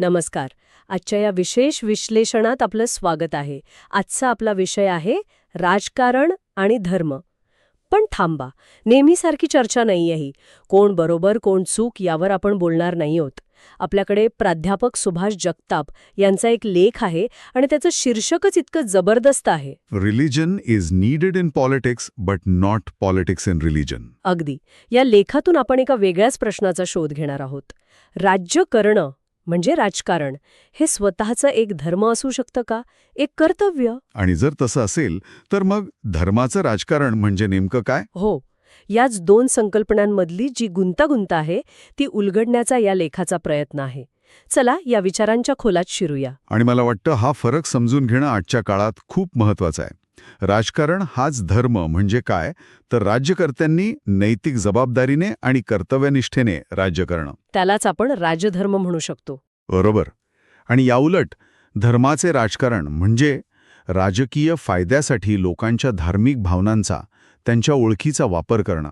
नमस्कार. आजच्या या विशेष विश्लेषणात आपलं स्वागत आहे. आजचा आपला विषय आहे राजकारण आणि धर्म. पण थांबा, नेहमीसारखी चर्चा नाहीये ही. कोण बरोबर कोण चूक यावर आपण बोलणार नाही आहोत. आपल्याकडे प्राध्यापक सुभाष जगताप यांचा एक लेख आहे आणि त्याचं शीर्षकच इतकं जबरदस्त आहे. Religion is needed in politics but not politics in religion. अगदी. या लेखातून आपण एका वेगळ्याच प्रश्नाचा शोध घेणार आहोत. राज्य करणं म्हणजे राजकारण हे स्वतःचं एक धर्म असू शकतं का, एक कर्तव्य? आणि जर तसं असेल तर मग धर्माचं राजकारण म्हणजे नेमकं काय? हो, याच दोन संकल्पनांमधली जी गुंतागुंत आहे ती उलगडण्याचा या लेखाचा प्रयत्न आहे. चला या विचारांच्या खोलात शिरूया. आणि मला वाटतं हा फरक समजून घेणं आजच्या काळात खूप महत्वाचं आहे. राजकारण हाच धर्म म्हणजे काय, तर राज्यकर्त्यांनी नैतिक जबाबदारीने आणि कर्तव्यनिष्ठेने राज्य करणं, त्यालाच आपण राजधर्म म्हणू शकतो. बरोबर. आणि याउलट धर्माचे राजकारण म्हणजे राजकीय फायद्यासाठी लोकांच्या धार्मिक भावनांचा, त्यांच्या ओळखीचा वापर करणं.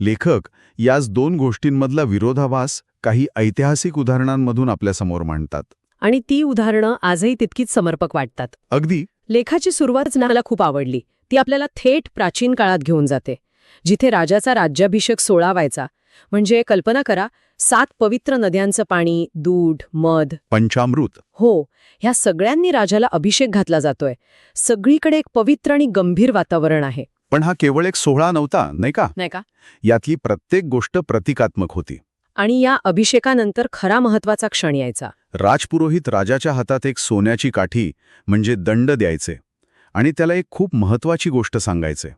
लेखक याच दोन गोष्टींमधला विरोधाभास काही ऐतिहासिक उदाहरणांमधून आपल्यासमोर मांडतात. आणि ती उदाहरणं आजही तितकीच समर्पक वाटतात. अगदी. लेखाची सुरुवातच मला खूप आवडली. ती आपल्याला थेट प्राचीन काळात घेऊन जाते, जिथे राजाचा राज्याभिषेक सोहळा व्हायचा. म्हणजे कल्पना करा, 7 पवित्र नद्यांचं पाणी, दूध, मध, पंचामृत. हो, ह्या सगळ्यांनी राजाला अभिषेक घातला जातोय. सगळीकडे एक पवित्र आणि गंभीर वातावरण आहे. पण हा केवळ एक सोहळा नव्हता, नाही का? यातली प्रत्येक गोष्ट प्रतिकात्मक होती. आणि या अभिषेकानंतर खरा महत्वाचा क्षण यायचा. राजपुरोहित राजाच्या हातात एक सोन्याची काठी म्हणजे दंड द्यायचे आणि त्याला एक खूप महत्वाची गोष्ट सांगायचे.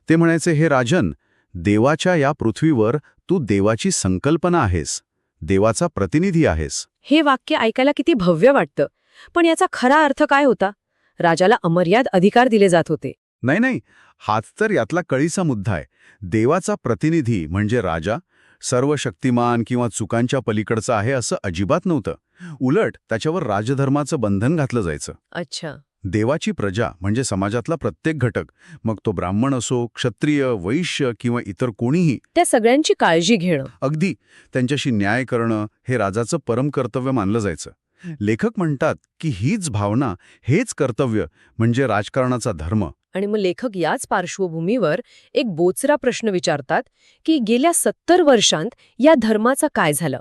ते म्हणायचे, हे राजन, देवाच्या या पृथ्वीवर तू देवाची संकल्पना आहेस, देवाचा प्रतिनिधी आहेस. हे वाक्य ऐकायला किती भव्य वाटतं, पण याचा खरा अर्थ काय होता? राजाला अमर्याद अधिकार दिले जात होते. नाही, हाच तर यातला कळीचा मुद्दा आहे. देवाचा प्रतिनिधी म्हणजे राजा सर्व शक्तिमान किंवा चुकांच्या पलीकडचं आहे असं अजिबात नव्हतं. उलट त्याच्यावर राजधर्माचं बंधन घातलं जायचं. अच्छा. देवाची प्रजा म्हणजे समाजातला प्रत्येक घटक, मग तो ब्राह्मण असो, क्षत्रिय, वैश्य किंवा इतर कोणीही, त्या सगळ्यांची काळजी घेणं, अगदी त्यांच्याशी न्याय करणं हे राजाचं परम कर्तव्य मानलं जायचं. लेखक म्हणतात की हीच भावना, हेच कर्तव्य म्हणजे राजकारणाचा धर्म. आणि मग लेखक याच पार्श्वभूमीवर एक बोचरा प्रश्न विचारतात की गेल्या 70 वर्षांत या धर्माचं काय झालं?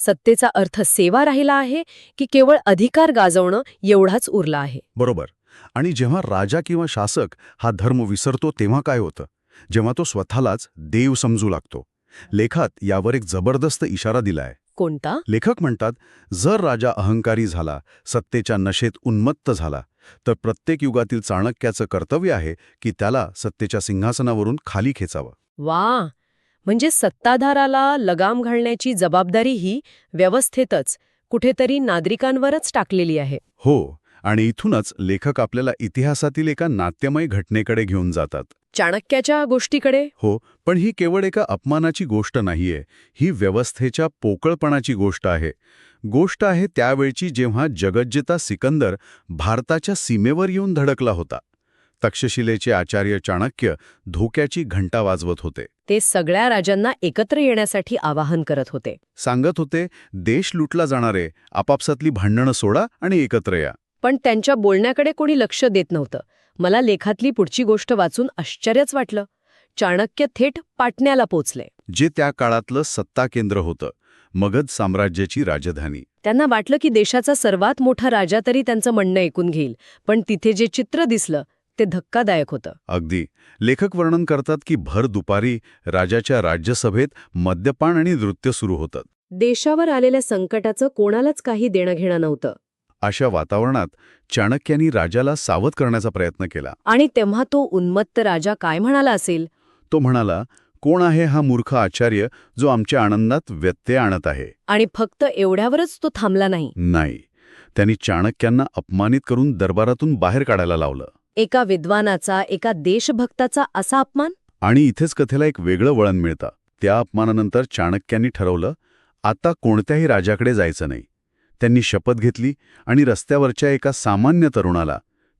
सत्तेचा अर्थ सेवा राहिला आहे की केवळ अधिकार गाजवणं एवढाच उरला आहे? बरोबर. आणि जेव्हा राजा किंवा शासक हा धर्म विसरतो तेव्हा काय होतं? जेव्हा तो स्वतःलाच देव समजू लागतो. लेखात यावर एक जबरदस्त इशारा दिलाय. कोणता? लेखक म्हणतात, जर राजा अहंकारी झाला, सत्तेच्या नशेत उन्मत्त झाला, तर प्रत्येक युगातील चाणक्याचं कर्तव्य आहे की त्याला सत्तेच्या सिंहासनावरून खाली खेचावं. वा, म्हणजे सत्ताधाराला लगाम घालण्याची जबाबदारी ही व्यवस्थेतच कुठेतरी नागरिकांवरच टाकलेली आहे. हो, आणि इथूनच लेखक आपल्याला इतिहासातील एका नाट्यमय घटनेकडे घेऊन जातात. चाणक्याच्या गोष्टीकडे. हो, पण ही केवळ एका अपमानाची गोष्ट नाहीये. ही व्यवस्थेच्या पोकळपणाची गोष्ट आहे. गोष्ट आहे त्यावेळची जेव्हा जगज्जेता सिकंदर भारताच्या सीमेवर येऊन धडकला होता. तक्षशिलेचे आचार्य चाणक्य धोक्याची घंटा वाजवत होते. ते सगळ्या राजांना एकत्र येण्यासाठी आवाहन करत होते. सांगत होते, देश लुटला जाणारे, आपापसातली भांडणं सोडा आणि एकत्र या. पण त्यांच्या बोलण्याकडे कोणी लक्ष देत नव्हतं. मला लेखातली पुढची गोष्ट वाचून आश्चर्यच वाटलं. चाणक्य थेट पाटण्याला पोचले, जे त्या काळातलं सत्ता केंद्र होतं, मगध साम्राज्याची राजधानी. त्यांना वाटलं की देशाचा सर्वात मोठा राजा तरी त्यांचं म्हणणं ऐकून घेईल. पण तिथे जे चित्र दिसलं ते धक्कादायक होतं. अगदी. लेखक वर्णन करतात की भर दुपारी राजाच्या राज्यसभेत मद्यपान आणि नृत्य सुरू होतं. देशावर आलेल्या संकटाचं कोणालाच काही देणं घेणं नव्हतं. अशा वातावरणात चाणक्यांनी राजाला सावध करण्याचा प्रयत्न केला. आणि तेव्हा तो उन्मत्त राजा काय म्हणाला असेल? तो म्हणाला, कोण आहे हा मूर्ख आचार्य जो आमच्या आनंदात व्यत्यय आणत आहे? आणि फक्त एवढ्यावरच तो थांबला नाही. त्यांनी चाणक्यांना अपमानित करून दरबारातून बाहेर काढायला लावलं. एका विद्वानाचा, एका देशभक्ताचा असा अपमान? आणि इथेच कथेला एक वेगळं वळण मिळतं. त्या अपमानानंतर चाणक्यांनी ठरवलं, आता कोणत्याही राजाकडे जायचं नाही. त्यांनी शपथ घेतली आणि रस्त्यावरच्या एका सामान्य तरुणाला,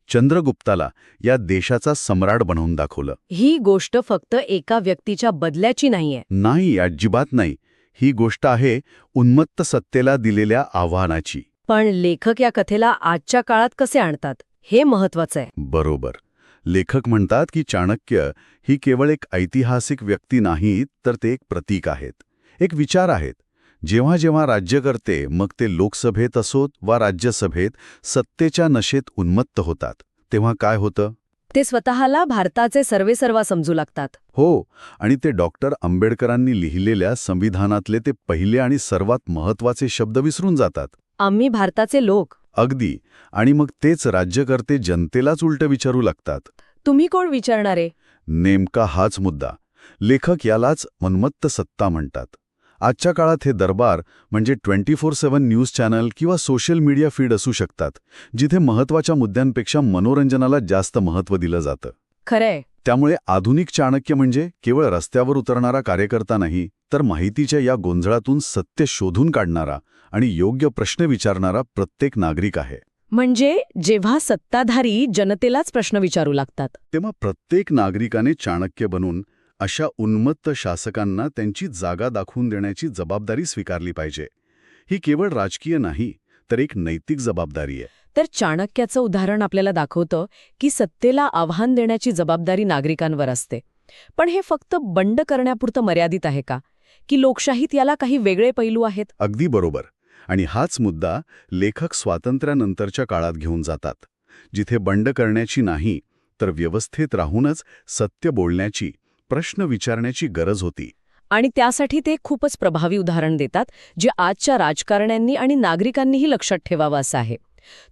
चंद्रगुप्ताला, या देशाचा सम्राट बनवून दाखवलं. ही गोष्ट फक्त एका व्यक्तीच्या बदल्याची नाहीये. नाही, अजिबात नाही. ही गोष्ट आहे उन्मत्त सत्तेला दिलेल्या आव्हानाची. पण लेखक या कथेला आजच्या काळात कसे आणतात हे महत्वाचं आहे. बरोबर. लेखक म्हणतात की चाणक्य ही केवळ एक ऐतिहासिक व्यक्ती नाही, तर ते एक प्रतीक आहेत, एक विचार आहेत. जेव्हा जेव्हा राज्यकर्ते, मग ते लोकसभेत असोत वा राज्यसभेत, सत्तेच्या नशेत उन्मत्त होतात, तेव्हा काय होतं? ते स्वतःला भारताचे सर्वेसर्वा समजू लागतात. हो, आणि ते डॉक्टर आंबेडकरांनी लिहिलेल्या संविधानातले ते पहिले आणि सर्वात महत्त्वाचे शब्द विसरून जातात. आम्ही भारताचे लोक. अगदी. आणि मग तेच राज्यकर्ते जनतेलाच उलटं विचारू लागतात. तुम्ही कोण विचारणारे? नेमका हाच मुद्दा. लेखक यालाच उन्मत्त सत्ता म्हणतात. आजच्या काळात हे दरबार म्हणजे 24/7 न्यूज चॅनल किंवा सोशल मीडिया फीड असू शकतात, जिथे महत्त्वाच्या मुद्द्यांपेक्षा मनोरंजनाला जास्त महत्त्व दिलं जातं. खरंय. त्यामुळे आधुनिक चाणक्य म्हणजे केवळ रस्त्यावर उतरणारा कार्यकर्ता नाही, तर माहितीच्या या गोंधळातून सत्य शोधून काढणारा आणि योग्य प्रश्न विचारणारा प्रत्येक नागरिक आहे. म्हणजे जेव्हा सत्ताधारी जनतेलाच प्रश्न विचारू लागतात, तेव्हा प्रत्येक नागरिकाने चाणक्य बनून अशा उन्मत्त शासकांना त्यांची जागा दाखवून देण्याची जबाबदारी स्वीकारली पाहिजे. ही केवळ राजकीय नाही, तर एक नैतिक जबाबदारी आहे. तर चाणक्याचं उदाहरण आपल्याला दाखवतं की सत्तेला आव्हान देण्याची जबाबदारी नागरिकांवर असते. पण हे फक्त बंड करण्यापुरतं मर्यादित आहे का? की लोकशाहीत याला काही वेगळे पैलू आहेत? अगदी बरोबर. आणि हाच मुद्दा लेखक स्वातंत्र्यानंतरच्या काळात घेऊन जातात, जिथे बंड करण्याची नाही, तर व्यवस्थेत राहूनच सत्य बोलण्याची, प्रश्न विचारण्याची गरज होती. आणि त्यासाठी ते खूपच प्रभावी उदाहरण देतात, जे आजच्या राजकारण्यांनी आणि नागरिकांनीही लक्षात ठेवावं असं आहे.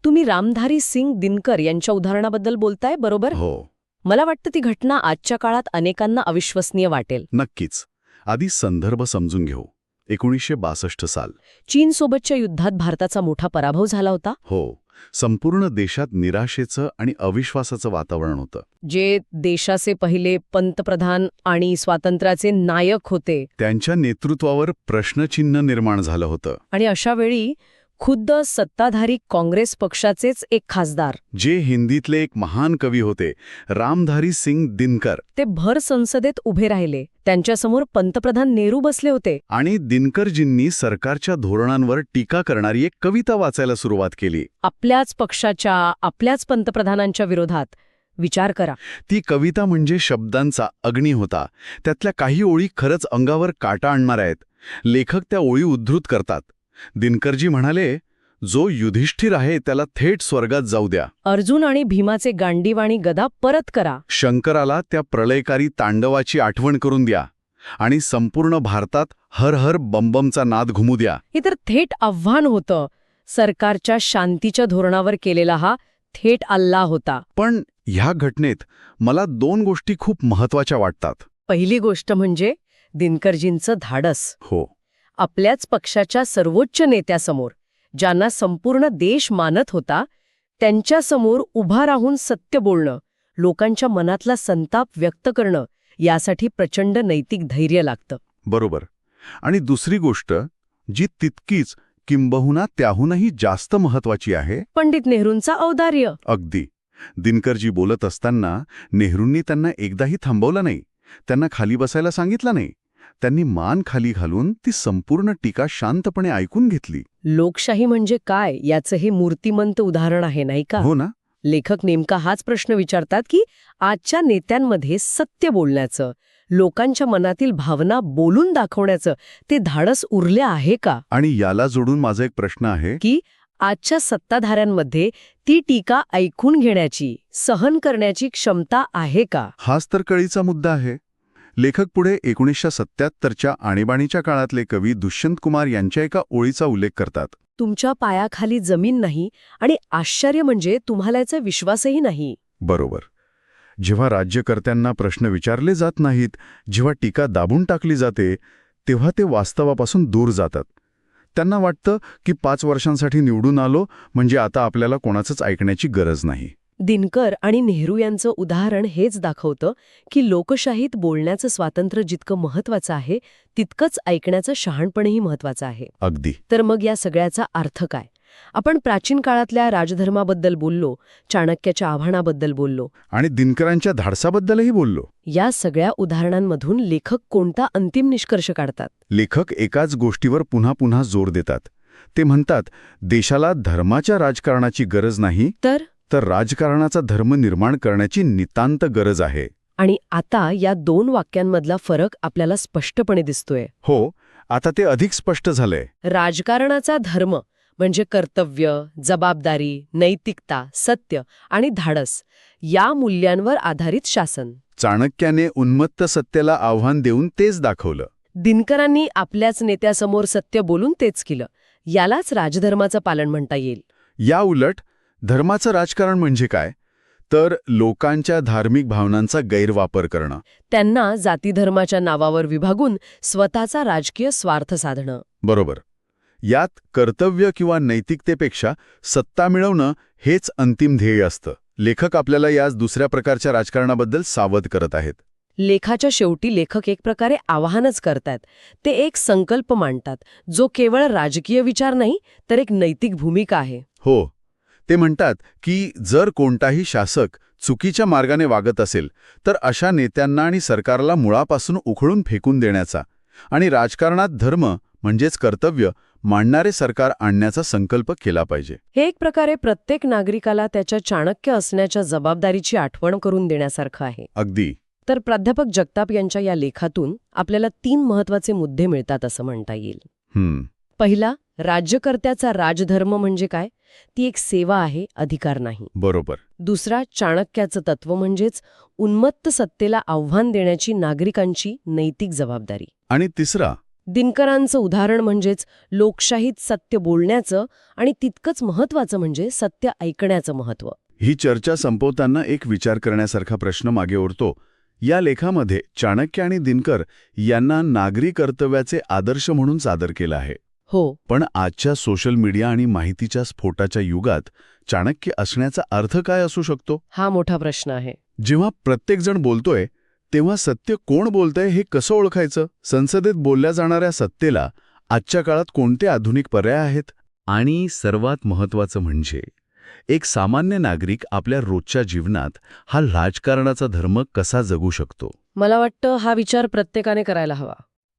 तुम्ही रामधारी सिंग दिनकर यांच्या उदाहरणाबद्दल बोलताय, बरोबर? हो, मला वाटतं ती घटना आजच्या काळात अनेकांना अविश्वसनीय वाटेल. नक्कीच. आधी संदर्भ समजून घेऊ. 1962 साल. चीनसोबतच्या युद्धात भारताचा मोठा पराभव झाला होता. हो, संपूर्ण देशात निराशेचं आणि अविश्वासाचं वातावरण होतं. जे देशाचे पहिले पंतप्रधान आणि स्वातंत्र्याचे नायक होते, त्यांच्या नेतृत्वावर प्रश्नचिन्ह निर्माण झालं होतं. आणि अशा वेळी खुद्द सत्ताधारी काँग्रेस पक्षाचेच एक खासदार, जे हिंदीतले एक महान कवी होते, रामधारी सिंग दिनकर, ते भर संसदेत उभे राहिले. त्यांच्यासमोर पंतप्रधान नेहरू बसले होते. आणि दिनकरजींनी सरकारच्या धोरणांवर टीका करणारी एक कविता वाचायला सुरुवात केली. आपल्याच पक्षाच्या, आपल्याच पंतप्रधानांच्या विरोधात. विचार करा. ती कविता म्हणजे शब्दांचा अग्नी होता. त्यातल्या काही ओळी खरंच अंगावर काटा आणणाऱ्या आहेत. लेखक त्या ओळी उद्धृत करतात. दिनकरजी म्हणाले, जो युधिष्ठिर आहे त्याला थेट स्वर्गात जाऊ द्या. अर्जुन आणि भीमाचे गांडीव आणि गदा परत करा. शंकराला त्या प्रलयकारी तांडवाची आठवण करून द्या. आणि संपूर्ण भारतात हर हर बमबमचा नाद घुमू द्या. हे तर थेट आव्हान होतं. सरकारच्या शांतीच्या धोरणावर केलेला हा थेट अल्ला होता. पण ह्या घटनेत मला 2 गोष्टी खूप महत्वाच्या वाटतात. पहिली गोष्ट म्हणजे दिनकरजींचं धाडस. हो, आपल्याच पक्षाच्या सर्वोच्च नेत्यासमोर, ज्यांना संपूर्ण देश मानत होता, त्यांच्यासमोर उभा राहून सत्य बोलणं, लोकांच्या मनातला संताप व्यक्त करणं, यासाठी प्रचंड नैतिक धैर्य लागतं. बरोबर. आणि दुसरी गोष्ट, जी तितकीच किंबहुना त्याहूनही जास्त महत्वाची आहे, पंडित नेहरूंचा औदार्य. अगदी. दिनकरजी बोलत असताना नेहरूंनी त्यांना एकदाही थांबवलं नाही, त्यांना खाली बसायला सांगितलं नाही. त्यांनी मान खाली घालून ती संपूर्ण टीका शांतपणे ऐकून घेतली. लोकशाही म्हणजे काय याचं हे मूर्तिमंत उदाहरण आहे, नाही का? हो ना? लेखक नेमका हाच प्रश्न विचारतात की आजच्या नेत्यांमध्ये सत्य बोलण्याचं, लोकांच्या मनातील भावना बोलून दाखवण्याचं ते धाडस उरले आहे का? आणि याला जोडून माझा एक प्रश्न आहे की आजच्या सत्ताधाऱ्यांमध्ये ती टीका ऐकून घेण्याची, सहन करण्याची क्षमता आहे का? हाच तर कळीचा मुद्दा आहे. लेखक पुढे 1977च्या आणीबाणीच्या काळातले कवी दुष्यंत कुमार यांच्या एका ओळीचा उल्लेख करतात. तुमच्या पायाखाली जमीन नाही आणि आश्चर्य म्हणजे तुम्हाला याचा विश्वासही नाही. बरोबर. जेव्हा राज्यकर्त्यांना प्रश्न विचारले जात नाहीत, जेव्हा टीका दाबून टाकली जाते, तेव्हा ते वास्तवापासून दूर जातात. त्यांना वाटतं की 5 वर्षांसाठी निवडून आलो म्हणजे आता आपल्याला कोणाचंच ऐकण्याची गरज नाही. दिनकर आणि नेहरू यांचं उदाहरण हेच दाखवतं की लोकशाहीत बोलण्याचं स्वातंत्र्य जितकं महत्वाचं आहे, तितकंच ऐकण्याचं शहाणपणही महत्वाचं आहे. अगदी. तर मग या सगळ्याचा अर्थ काय? आपण प्राचीन काळातल्या राजधर्माबद्दल बोललो, चाणक्याच्या आव्हानाबद्दल बोललो. आणि दिनकरांच्या धाडसाबद्दलही बोललो. या सगळ्या उदाहरणांमधून लेखक कोणता अंतिम निष्कर्ष काढतात? लेखक एकाच गोष्टीवर पुन्हा पुन्हा जोर देतात. ते म्हणतात, देशाला धर्माच्या राजकारणाची गरज नाही, तर राजकारणाचा धर्म निर्माण करण्याची नितांत गरज आहे. आणि आता या 2 वाक्यांमधला फरक आपल्याला स्पष्टपणे दिसतोय. हो, आता ते अधिक स्पष्ट झालंय. राजकारणाचा धर्म म्हणजे कर्तव्य, जबाबदारी, नैतिकता, सत्य आणि धाडस या मूल्यांवर आधारित शासन. चाणक्याने उन्मत्त सत्तेला आव्हान देऊन तेच दाखवलं. दिनकरांनी आपल्याच नेत्यासमोर सत्य बोलून तेच केलं. यालाच राजधर्माचं पालन म्हणता येईल. या उलट धर्माचं राजकारण म्हणजे काय? तर लोकांच्या धार्मिक भावनांचा गैरवापर करणं. त्यांना जातीधर्माच्या नावावर विभागून स्वतःचा राजकीय स्वार्थ साधणं. बरोबर. यात कर्तव्य किंवा नैतिकतेपेक्षा सत्ता मिळवणं हेच अंतिम ध्येय असतं. लेखक आपल्याला याच दुसऱ्या प्रकारच्या राजकारणाबद्दल सावध करत आहेत. लेखाच्या शेवटी लेखक एक प्रकारे आवाहनच करतात. ते एक संकल्प मांडतात, जो केवळ राजकीय विचार नाही, तर एक नैतिक भूमिका आहे. हो, ते म्हणतात की जर कोणताही शासक चुकीच्या मार्गाने वागत असेल तर अशा नेत्यांना आणि सरकारला मुळापासून उखळून फेकून देण्याचा आणि राजकारणात धर्म म्हणजेच कर्तव्य मांडणारे सरकार आणण्याचा संकल्प केला पाहिजे. हे एक प्रकारे प्रत्येक नागरिकाला त्याच्या चाणक्य असण्याच्या जबाबदारीची आठवण करून देण्यासारखं आहे. अगदी. तर प्राध्यापक जगताप यांच्या या लेखातून आपल्याला 3 महत्वाचे मुद्दे मिळतात असं म्हणता येईल. पहिला, राज्यकर्त्याचा राजधर्म म्हणजे काय? ती एक सेवा आहे, अधिकार नाही. बरोबर. दुसरा, चाणक्याचं तत्व म्हणजेच उन्मत्त सत्तेला आव्हान देण्याची नागरिकांची नैतिक जबाबदारी. आणि तिसरा, दिनकरांचं उदाहरण म्हणजेच लोकशाहीत सत्य बोलण्याचं आणि तितकंच महत्वाचं म्हणजे सत्य ऐकण्याचं महत्त्व. ही चर्चा संपवताना एक विचार करण्यासारखा प्रश्न मागे उरतो. या लेखामध्ये चाणक्य आणि दिनकर यांना नागरी कर्तव्याचे आदर्श म्हणून सादर केलं आहे. हो. पण आजच्या सोशल मीडिया आणि माहितीच्या स्फोटाच्या युगात चाणक्य असण्याचा अर्थ काय असू शकतो? हा मोठा प्रश्न आहे. जेव्हा प्रत्येकजण बोलतोय तेव्हा सत्य कोण बोलतंय हे कसं ओळखायचं? संसदेत बोलल्या जाणाऱ्या सत्तेला आजच्या काळात कोणते आधुनिक पर्याय आहेत? आणि सर्वात महत्त्वाचं म्हणजे एक सामान्य नागरिक आपल्या रोजच्या जीवनात हा राजकारणाचा धर्म कसा जगू शकतो? मला वाटतं हा विचार प्रत्येकाने करायला हवा.